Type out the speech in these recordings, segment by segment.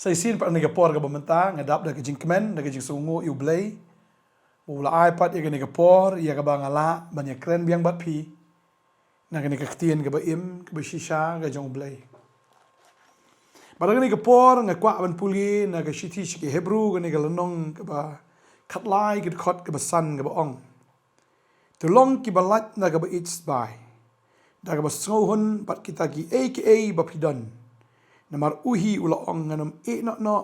Sai sin pa ni por ka bamenta ngadap da ka jingkmen da ka jing sungu yu blay ula iPad ya ka ni ka por ya ka ba ngala ban ya kren biang bat pi na ka ni ka ktien ka ba im ka ba shisha ka jong blay Barang ni ka por nga kwa ban puli na ka shiti shi Hebrew ka ni ka lanong ka ba khatlai ka khot ka ba san ka ba ong tu long ki ba lat na ka ba it's by da ka ba sngohon bat kita ki aka ba pidon namar uhi ula ong nganam no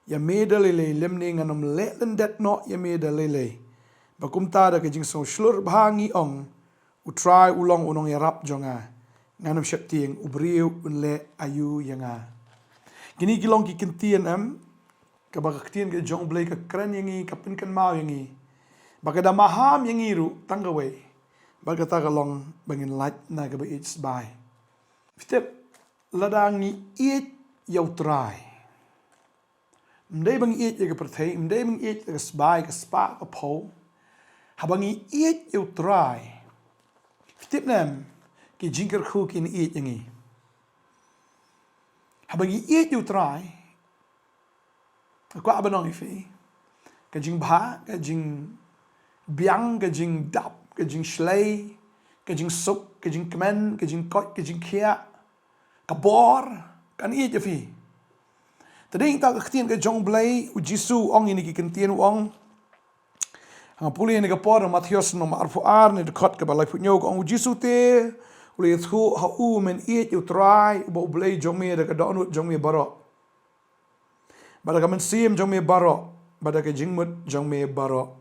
ya meda lele lemne nganam lendet no ya meda lele bakumta da ka jing so shlur bhangi ong utrai ulong unong ya rap jonga nganam shapting ubriu unle ayu yanga kini kilong ki kentien am ka ba ktien ka jong blay ka kren yangi ka pin kan mau yangi baka da maham yangi ru tanggawe baka ta kalong bangin light na ka ba it's by step ladangi Ieid yau trai mdai bang Ieid ya ka perthai mdai bang Ieid ka sbai ka spa ka po habangi Ieid yau trai step nam ki Jingkyrkhu ki ni Ieid yangi habagi Ieid yau trai kwa abanong ifi ka jing bha ka jing biang ka jing dap ka jing shlay ka jing sup ka jing kmen ka jing kot ka jing khia khubor kan Ieid fi tading ta ka ktien ka jong blay U Jisu ong ini ki kentien ong ang puli ni ka por Matthews no marfuar ni dekot ka balai punyo ong U Jisu te uli thu ha u men Ieid u try bo blay jong me da ka donut jong me baro bada ka men sim jong me baro bada ka jingmut jong me baro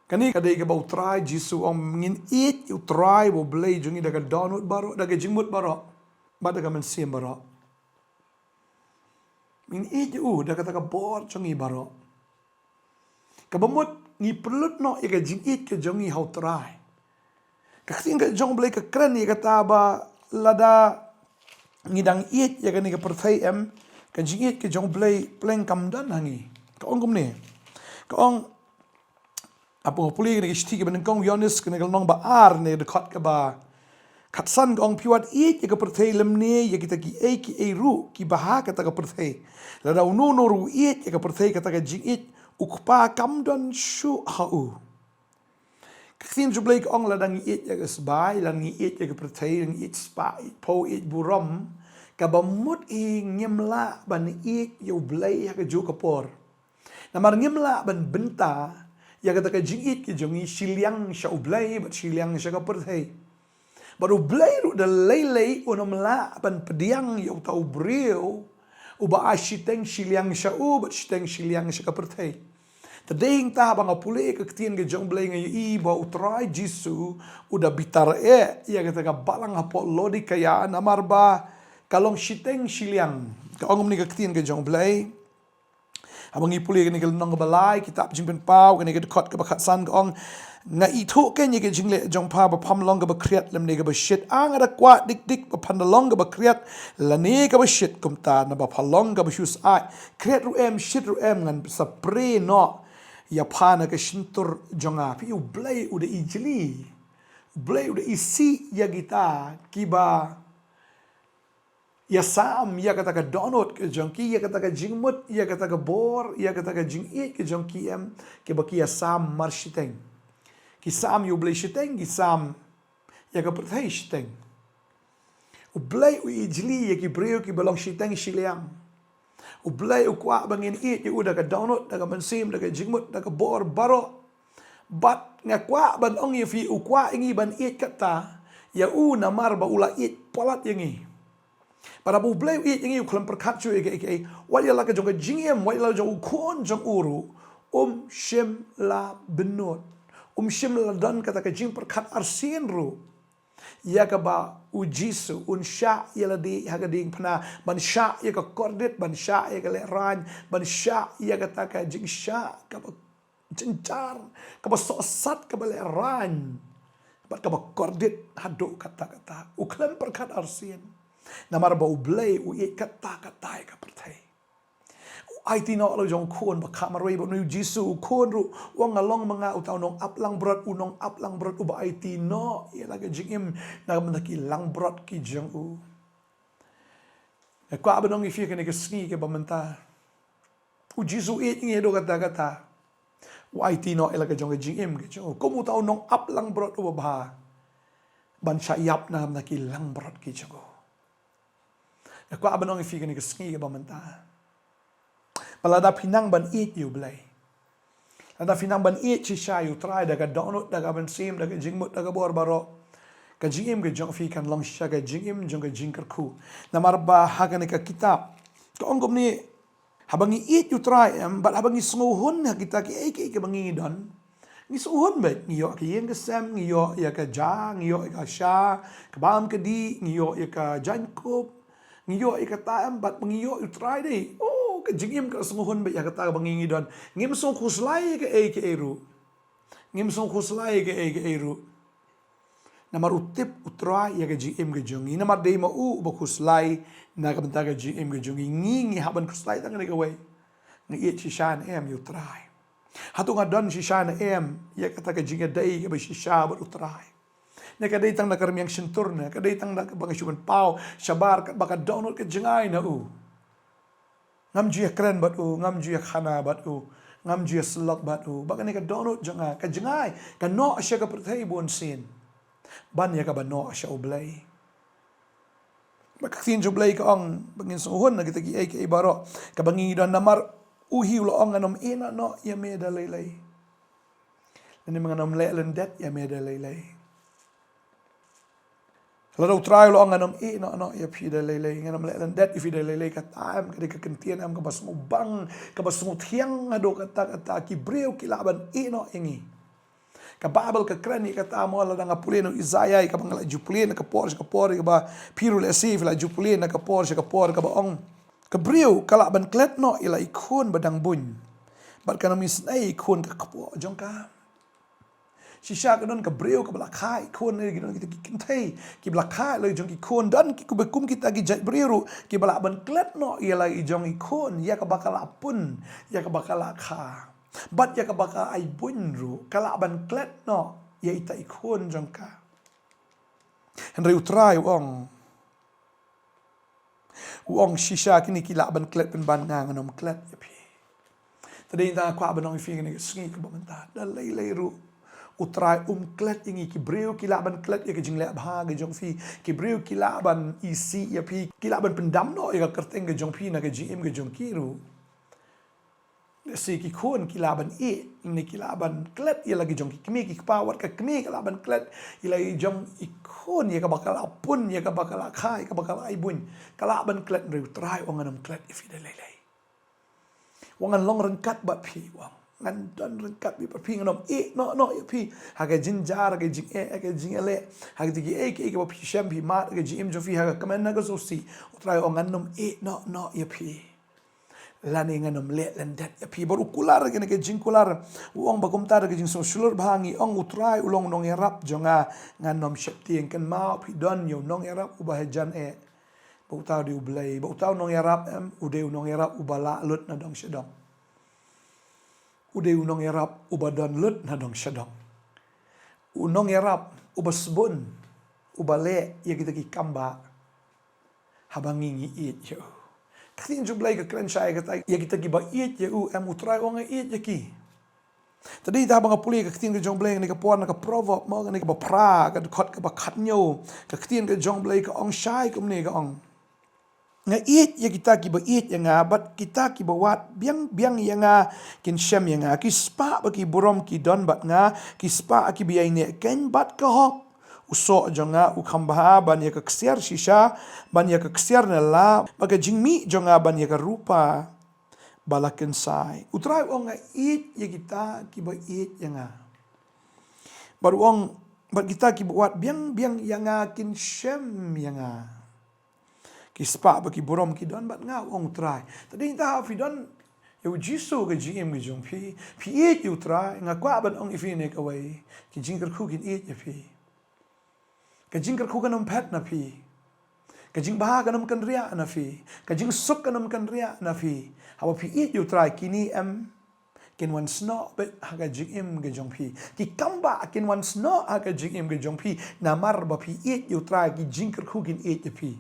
kani ka dei ka bo try Jisu ong ngin Ieid u try bo blay jong da ka donut baro da ka jingmut baro bada ka men sim baro min Ieid u da ka ta ka bor jong i baro ka bamut ngi perlut no ya ka jing Ieid ka jong i hau try Kakting ka jong blay ka kren ya kata ba lada ngidang Ieid ya ka ni ka perthai em ka jing Ieid ka jong blay pleng kamdan hangi ka ong kumni ka ong apa puli ka ni ka shti ka ban kong Yonis ka ni ka nong ba ar ni dekat ka ba katsan ka ong piwat Ieid ya ka perthai lemne ya kita ki ru ki baha kata ka perthai lada unu no ru Ieid ya ka perthai kata ka jing Ieid ukpa kamdan shu hau Kaktim jublay ka ong ladang Ieid ya ka sbay, lang Ieid ya ka perthai, lang Ieid spa, po Ieid buram, ka bamut ngimla ban Ieid ya blay ya ka ju kapor. Namar ngimla ban benta, ya ka taka jing Ieid ka jongi Shillong siya ublay, bat Shillong siya ka perthai. Baru blay ru da laylay unamla ban pediang ya utau brio, uba asyiteng Shillong siya bat syiteng Shillong siya ka perthai. Tading ta bang apule ka ktien ka jong blay nga i ba utrai Jisu uda bitar ya kata ka balang hapo lodi kaya namar ba kalong syiteng Shillong ka ongom ni ka ktien ka jong blay abang ipule ka ni ka nong balai kitab jingpen pau ka ni ka dekot ka bakat san ka ong nga itu ken ye ka jingle jong pa ba pamlong ka ba kriat lem ni ka ba shit ang ada kwat dik dik ba pandalong ka ba kriat lani ka ba shit kumta na ba palong ka ba shus ai kriat ru em shit ru em ngan sa pre no ya pana ka shintur jonga pi u blay u de ijli blay u de isi ya gita kiba ya sam ya kata ka donut ke jongki ya kata ka jingmut ya kata ka bor ya kata ka jing Ieid ke jongki em ke baki ya sam mar shiteng ki sam u blay shiteng ki sam ya ka perthai shiteng u blay u ijli ya ki breu ki balong shiteng Shillong ublay ukwa bangin Ieid yu da ka download da ka mansim da ka jingmut da ka bor baro bat nga kwa ban ong yu fi ukwa ingi ban Ieid kata ya u namar ba ula Ieid palat yangi para bu blay Ieid yangi u klam perkat chu eke wa ya la ka jong ka jingem wa ya la jong kon jong uru shem la benot shem la dan kata ka jing perkat arsin ru ya ka ba U Jisu un sha ya la di hagading pana ban sha ya ka kordit ban sha ya ka le ran ban sha ya ka ta ka jing sha ka ba jencar ka ba so sat ka ba le ran ba ka ba kordit hadu kata kata u klam perkat arsin namar ba u blay u Ieid kata kata ka perthai IT no lo jong kon ba kamaroi ba U Jisu kon ru wang along mga utaw nong aplang brot unong aplang brot uba IT no ya laga jingim na mandaki lang brot ki jong u Kwa benong ifi kene kesengi ke bamenta. U Jisu Ieid ngi do kata-kata. Wai tino ela ke jong ke jingim ke jong. Komu tau nong up lang brot u bah. Ban syayap na ki lang brot ki jong. Kwa benong ifi kene kesengi ke bamenta. Balada pinang ban Ieid yu blai. Lada pinang ban Ieid shisha yu try daga donut daga ban sim daga jingmut daga bor baro. Ka jingim ke jong fi kan long shisha ke jingim jong ke Jingkyrkhu. Namarba hagane ka kitab. Ka ongkom ni habangi Ieid yu try bat habangi sunguhun kita ki ke bangi don. Ni suhun bet ngiyo ke yeng ke sem ngiyo ya ke ja ngiyo ka sha ke bam ke di ngiyo ya ka Jingkyrkhu ngiyo ya ka taam bat ngiyo yu try dei. Oh ke jingim ke sunguhun bet ya ka ta bangi don. Ngim sung khuslai ke eru. Ngim sung khuslai ke eru. Namar utip utra ya ke jingim ke jongi. Namar dei ma u ba khuslai na ka benta ke jingim ke jongi. Ngi haban khuslai tang ne ke wei. Ngi Ieid shishan em yu try. Hatu ngadon shishan em ya kata ke jinga dei ke ba shisha ba utrai. Ne ka dei tang na karmiang sentur na ka dei tang na ka bangashuban pau shabar ka baka donut ke jingai na u. Ngam jia kren bat u, ngam jia khana bat u, ngam jia slok bat u. Baka ne ka donut janga ka jingai ka no asya ka pertai bon sin. Ban ya ka ba no asya ublay. Baka tin jublay ka ong bangin suhun na kita ki ay ka ibaro ka bangi don namar uhi lo ong anom ina no ya me da laylay. Nani mga nom lendet ya me da laylay. Laro try lo ong anom ina no ya pi da laylay nganom lendet ifi da laylay ka taam ka ka kentian am ka basmo bang ka basmo thiang ado kata ki breu ki laban ino ingi. Ka Bible ka krani ka tamo la nga puleno Isaiah ka bangla jupulena ka por ka ba piru le sif la jupulena ka por ka ba ong ka breu kala ban klet no ila ikun badang bun bat kana misnai ikun ka kapo jong ka shisha ka don ka breu ka bala khai ikun ne gidon kita kintai ki bala khai le jong ikun dan ki kubekum kita gi jat breu ki bala ban klet no ila ijong ikun ya ka bakala pun ya ka bakala kha bat ya ka baka ay bunru kalaban klet no ya ita ikun jangka henry utray wong shisha kini kilaban klet pen ban nga nganom klet ya pi tadi ta kwa banong fi ni sngi ka bamenta dalay ru utray klet ingi ki breu kilaban klet ya ke jingle bha ge jong fi ki breu kilaban isi ya pi kilaban pendam no ya ka kerteng ge jong pi na ge jim ge jong kiru si ki kun kilaban ini kilaban klet ia lagi jong ki kmi ki power ka kmi kilaban klet ia lagi jong ikun ia ka bakal apun ia ka bakal khai ka bakal aibun kilaban klet riu try wong anam klet ifi de lelei wong an long rengkat bat pi wong ngan don rengkat bi pi nganom no ya pi haga jinjar ga jing ga jing ele haga digi ke ba pi sham pi mat ga jim jo fi haga kamen na ga so si try wong anom no ya pi lani nganom le lendet ya pi baru kular kene ke jingkular uong bakum tar ke jing so sulur bhangi ong utrai ulong nong erap jonga nganom sheptieng kan mau pi don yo nong erap ubah jan bautau di ublai bautau nong erap ude nong erap ubala lut na dong shedong ude nong erap ubadon lut na dong shedong unong erap ubasbun ubale ya kita ki kamba habangi ngi Ieid yo Katin jublay ka kren siya ka ya kita ki ba Ieid ya utray o nga Ieid ya ki. Tadi ita habang puli ka katin ka jublay ni ka puan na ka provo mo ni ka ba pra ka dukot ka ba katnyo ka katin ka jublay ka ong shy kum ni ka ong. Nga Ieid ya kita ki ba Ieid ya nga bat kita ki ba wat biang ya nga kin shem ya nga ki spa ba ki burom ki don bat nga ki spa ki biyay ni ken bat ka hok. Uso jonga ukhambaha ban ya kaksiar shisha ban ya kaksiar nela baga jingmi jonga ban ya rupa balaken sai utrai ong Ieid ya kita ki ba Ieid ya nga baru ong bat kita ki buat biang yang kin shem ya nga kispa ba ki borom ki don bat nga ong utrai tadi ta fi don U Jisu ke jim ke jong pi Ieid utrai nga kwa ban ong ifine ka wai ki Jingkyrkhu kin Ieid ya pi ka Jingkyrkhu kanam pet na pi ka jing baha kanam kan ria na fi ka jing suk kanam kan ria na fi hawa pi Ieid you try kini kin wan sno bet haga jing ge jong pi ki kamba kin wan sno haga jing ge jong pi na mar ba pi Ieid you try ki Jingkyrkhu kin Ieid pi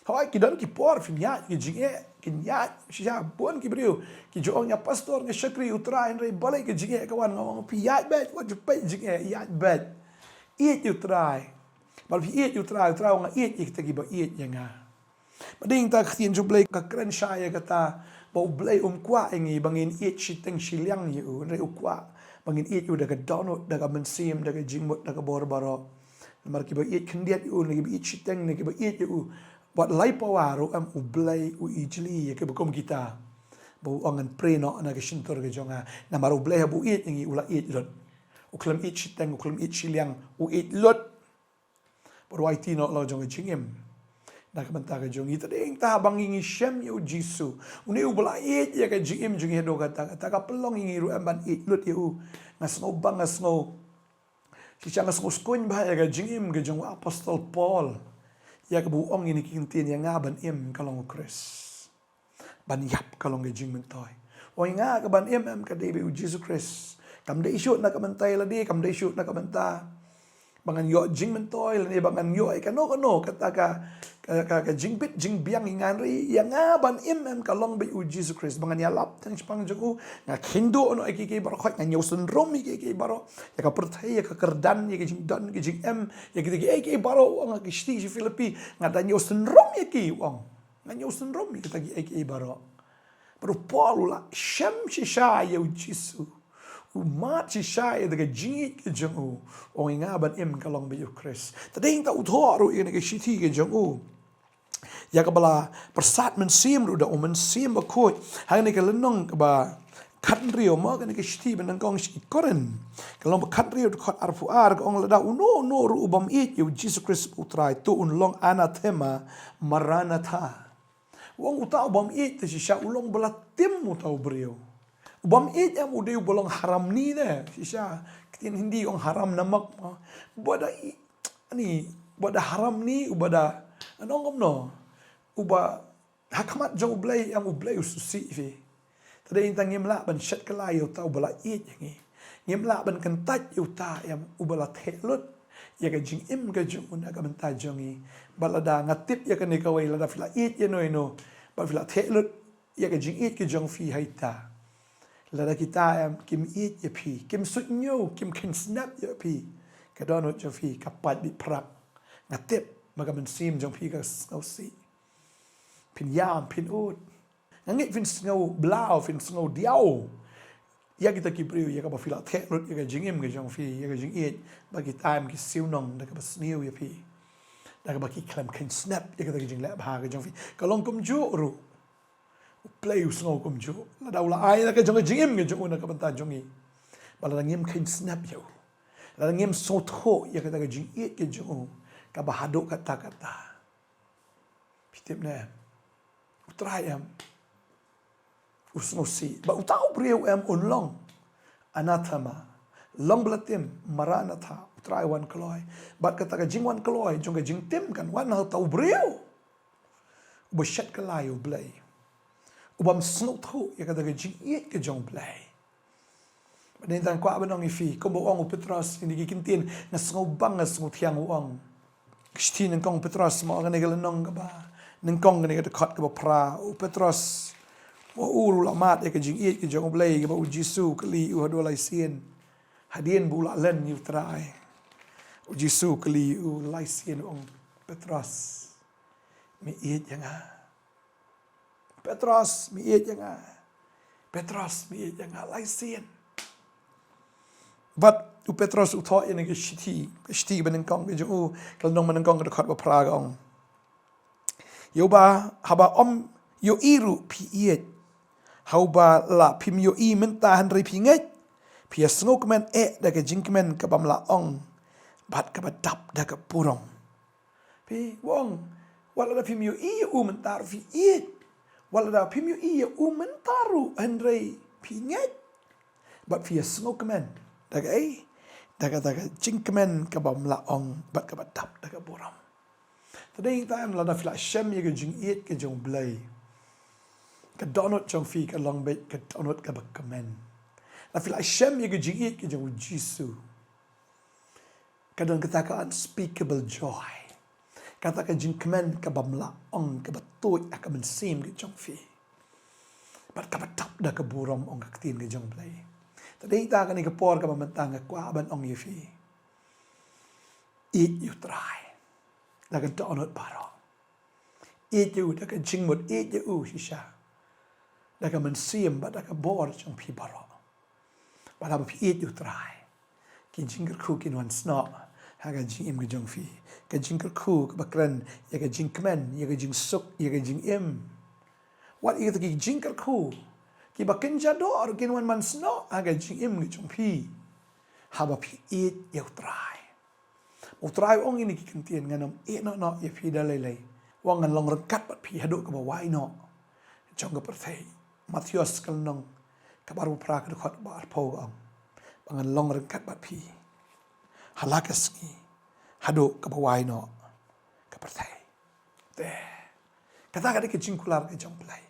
Hoi ki don ki por fin ya ki jinge kin ya shisha bon ki brio ki jo nya pastor nga shakri utra en rei balai ki jinge kawan ngong pi ya bet what you pay jinge ya bet Ieid utrai bal pi Ieid utrai nga Ieid ik tagi ba Ieid yanga mading ta khien ju blai ka kren shaya kata ba blai kwa ngi bangin Ieid shiteng Shillong yu rei kwa bangin Ieid yu daga dono daga mensim daga jingmut daga borbaro mar ki ba Ieid khendiat yu ngi ba Ieid shiteng ngi ba Ieid yu buat lai pawaro am ublay uijli ke bekom kita bu angan preno na ke shintor ke jonga na maru blay bu Ieid ngi ula Ieid lot uklam Ieid shiteng uklam Ieid Shillong u Ieid lot por wai ti no lo jonga jingem na ke banta ke jongi tading ta bang ngi shem U Jisu uni ubla Ieid ya ke jingem jongi do kata ka pelong ngi ru amban Ieid lot yu ngasno bang ngasno si chang ngasno skun ba ya ke jingem ke jonga apostol Paul ya ke buong ini kintin yang nga ban im kalong Chris ban yap kalong ke jing mentoy o nga ka ban im ka debi U Jisu Chris kam de shoot na ka bantay la di kam de shoot na ka banta bangan yo jing mentoy la ni bangan yo ay kano kata ka jing bit jing biang ingan ri yang nga ban im kalong be U Jisu Chris bangan ya lap tang spang jogu nga khindo no ay ki baro khot nga nyo syndrome ki baro ya ka perthai ya ka kerdan ya ki jing don ki jing em ya ki baro nga ki sti si Filipi nga da nyo syndrome ya ki wong nga nyo syndrome ki ta ki baro pero Paul la shem shi sha ya U Jisu umat si sha ya daga jing ki jong o nga ban im kalong be U Chris tading ta uthoro ya ki shiti ki jong ya ka bala persat mensim ru da mensim ba khoi hang ni ka lenong ba khat rio ma ka ni ka shti ban kong shi koren kalong ba khat rio khot arfu ar ka ong la da uno no ru ubam Ieid U Jesus Christ utrai tu un long anathema maranatha wong uta ubam Ieid te sha ulong bala tim utau brio ubam Ieid am ude bolong haram ni ne sha kitin hindi ong haram namak boda ani boda haram ni ubada anong no uba hakmat jong ublay ang ublay ususi fi tade intang ngimla ban shat kala yo ta ubala Ieid yangi ngimla ban kan tat yo ta yang ubala thelot ya ka jing im ka jung una ka banta jongi balada ngatip ya kan ikawai lada fila Ieid ya no ba fila thelot ya ka jing Ieid ka jong fi haita lada kita am kim Ieid ya pi kim sutnyo kim kin snap ya pi ka donot jong fi kapat bit prak ngatip maka mensim jong pi ka ngausi pin yam pin ut ngit fin sngau blau fin sngau diao ya kita kipriu ya ka ba fila the lut ya ka jingim ke jong fi ya ka jing Ieid bagi time ki siunong da ka ba sniu ya pi da ka ba ki klam kin snap ya ka jing la ba ka jong fi ka long kum ju ru play sngau kum ju la daula ai la ka jong jingim ke jong una ka banta jongi bala ngim kin snap yo la ngim so tho ya ka jing Ieid ke jong ka ba hadok kata pitip na utrai am usnosi ba utau brio am unlong anathema long blatim maranatha utrai wan kloi bat kata ka jing wan kloi jong ka jing tim kan wan ha tau brio bo shat kalai blai ubam snow tho ya kata ka jing Ieid ke jong blai baden tan kwa banong ifi ko bo ong Petros ini kintin na snow bang na snow thiang ong Kristin ng kong Petros mo ang nagalanong ka ba ng kong nagatakot ka ba pra o Petros o ulu lamat ya ka jing Ieid ka jong oblay ka ba U Jisu kali u hadwalay sin hadien bula len yu trai U Jisu kali u lay sin ong Petros mi Ieid yang Petros mi Ieid yang Petros mi Ieid yang lay sin but u Petros u thought in a shti ban kong ke ju kal nong man kong ka khat ba praga ong yo ba haba om yo iru pi Ieid how ba la pim yo I menta han ri pi ngai pi snok men da ka jinkmen ka bam la ong bat ka ba dap da ka purong pi wong wala da pim yo I u mentar fi Ieid wala da pim yo I u mentaru han ri pi ngai but fi snok men daga jingkmen ka bam la ong bat ka dap daga boram tading time la da fla shem ye ka jing Ieid ka jong blai ka donot jong fi ka long bet ka donot ka bakamen la fla shem ye ka jing Ieid ka jong Jisu ka don kata ka unspeakable joy kata ka jingkmen ka bamla ong ka batut ka mensim ke jong fi bat ka batap da ka burom ong ka tin ke jong play tadi ta ka ni ka por ka mamantang ka kwa ban ong ye fi Ieid you try da ka donut baro Ieid you da ka jingmut Ieid you shisha da ka mensim bat da ka bor jong pi baro bat ha pi Ieid you try ki Jingkyrkhu kin wan sno ha ka jing im ke jong fi ka Jingkyrkhu ka bakran ya ka jingkmen ya ka jingsuk ya ka jingim wat i ki Jingkyrkhu ki bakin jador kin wan man sno ha ka jingim ke jong fi ha ba pi Ieid you try utrai ong ini ki kentien nganam no ya fi da lei wang ngan long rekat bat pi hadu ka ba wai no jong ka perthei Matius kal nong ka baru pra ka khot ba po ong bangan long rekat bat pi halakas ni hadu ka ba wai no ka perthei te kata ka de ki jingkular ka jong plai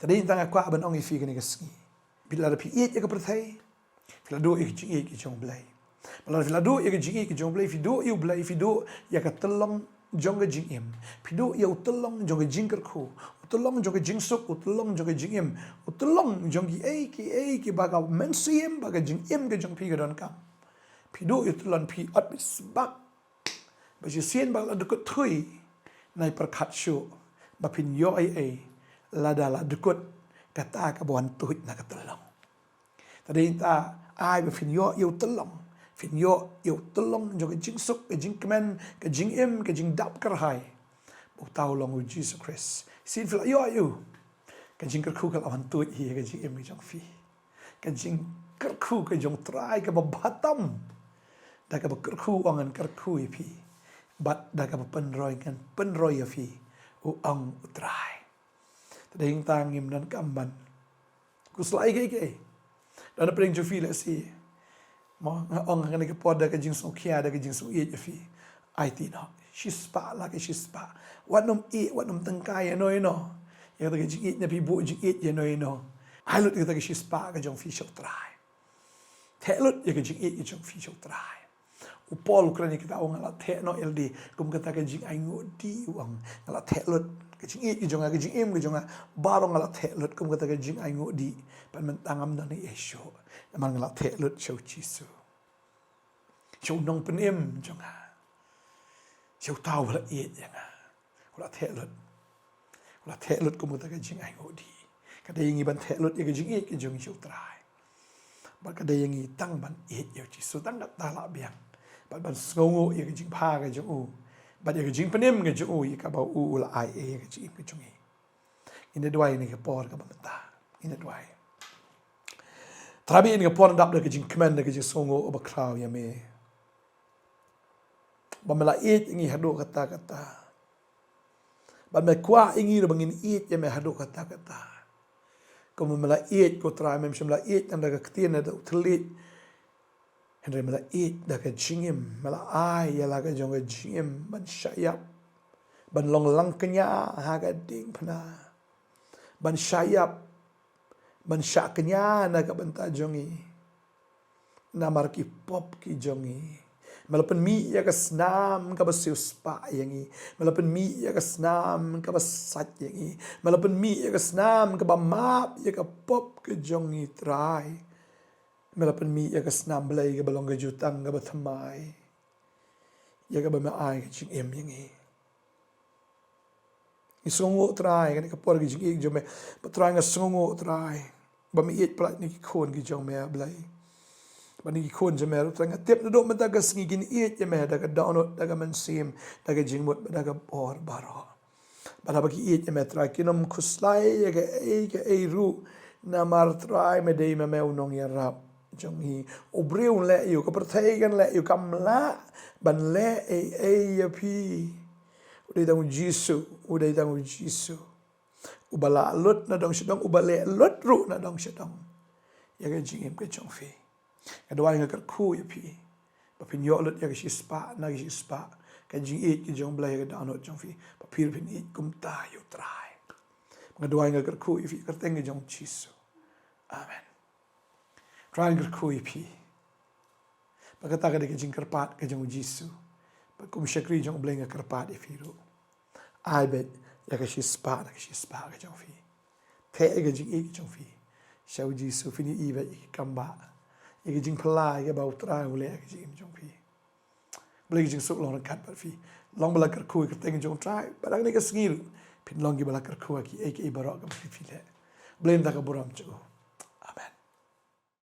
tadi tang ka ban ong i fi ka ni ka ski bila da pi Ieid ya ka perthei bila do i ki jong plai Malah filado ya ke jingi ke jong play fido you play fido ya ka telong jong ke jingim fido ya utelong jong ke Jingkyrkhu utelong jong ke jingsuk utelong jong ke jingim utelong jong ki baga mensim baga jingim ke jong pi ke don kam fido you telon pi at bisbak ba ji sien ba la dukut thui nai perkhat shu ba pin yo la da la dukut kata ka bon tuhit na ka telong tadi ta ai ba pin yo you telong fin yo telong jong ke jingsuk ke jingkmen ke jingim ke jingdap kerhai bu tau long U Jisu Christ sin fil yo ke Jingkyrkhu kal awan tu hi ke jingim ke jong fi ke Jingkyrkhu ke jong trai ke batam da ke Kyrkhu angan Kyrkhu i pi bat da ke penroi kan penroi ya fi u ang utrai tading tangim dan kamban kuslai ke dan pring jo fi la si ong ngani ke pod da ke jing sokia da ke jing so Ieid fi IT no shispa la ke shispa wanom wanom tengkai no ya da ke jing Ieid na pi bu jing Ieid no ai lut ke da ke shispa ke jong fi shok trai the lut ya ke jing Ieid ke jong fi shok trai u pol ukraini kita ong ala the no ld kum kata ke jing ai ngodi uang ala the lut ke jing Ieid ke jong ke jing im ke jong barong ala the lut kum kata ke jing ai ngodi pan mentangam dan ni esho man ngala the lut U Jisu Shillong Nongthymmai jonga Shillong tau la Ieid jonga la the lut ko muta ka jing ai ngodi ka de ngi ban the lut ye ka jing Ieid ke jong Shillong trai ba ka de ngi tang ban Ieid U Jisu tang da ta la biang ban sngo ye ka jing pha ka jong u ba ye ka jing penem ka jong u ye ka ba u la ai e ka jing ka jong ina dwai ni ka por ka ba ta ina dwai Trabi ini kapon dap ke jing kmen ke jing songo oba kraw ya me. Ba mela Ieid ingi hado kata-kata. Ba me kwa ingi bangin Ieid ya me hado kata-kata. Kamu mela Ieid ko try mem mela Ieid anda ka ktien da utlit. Henry mela Ieid da ka jingim mela ai ya la ka jong ka jingim ban syayap. Ban long lang kenya ha ka ding pana. Ban syayap ban syaknya na ka banta jongi namar ki pop ki jongi malapan mi ya ka snam ka basiu spa yangi malapan mi ya ka snam ka basat yangi malapan mi ya ka snam ka ba map ya ka pop ka jongi try malapan mi ya ka snam blai ka balong ka jutang ka bathamai ya ka ba mai ka jing em yangi isongo try kan ka por gi jing jome patry nga songo try ba mi Ieid plat ni khon gi jong me blai ba ni khon jome ru try nga tep do mata ka sngi gin Ieid ye me da ka download da ka man sim da ka jing mot da ka por baro ba ba ki Ieid ye me try kinom khuslai ye ka e ru na mar try me dei me unong ya rap jong hi obreu le yu ka perthai kan le yu kam la ban le ya pi udai tang U Jisu ubala lut na dong shedong ubale lut ru na dong shedong ya ga jingim ke chong fi ka dwai nga Kyrkhu ya pi ba pin yo lut ya ga shispa na ga shispa ka jing Ieid ki jong blai ga download chong fi ba pir pin Ieid kum ta yu trai nga dwai nga Kyrkhu ya fi ka teng ga jong Jisu amen dwai Kyrkhu ya pi ba ka ta ga de ka jing karpat ka jong Jisu kum shakri jong blenga kerpat ifiru ai bet ya ka shispa ka jong fi the ga jing ik jong fi shau jisu fini i bet kamba ik jing phlai ga bau tra ule ga jing jong fi blenga jing suk long kat pat fi long bala kerkhu ka teng jong trai barang ni ka skil pin long gi bala kerkhu ki ek i barok ga fi le blenga ka buram chu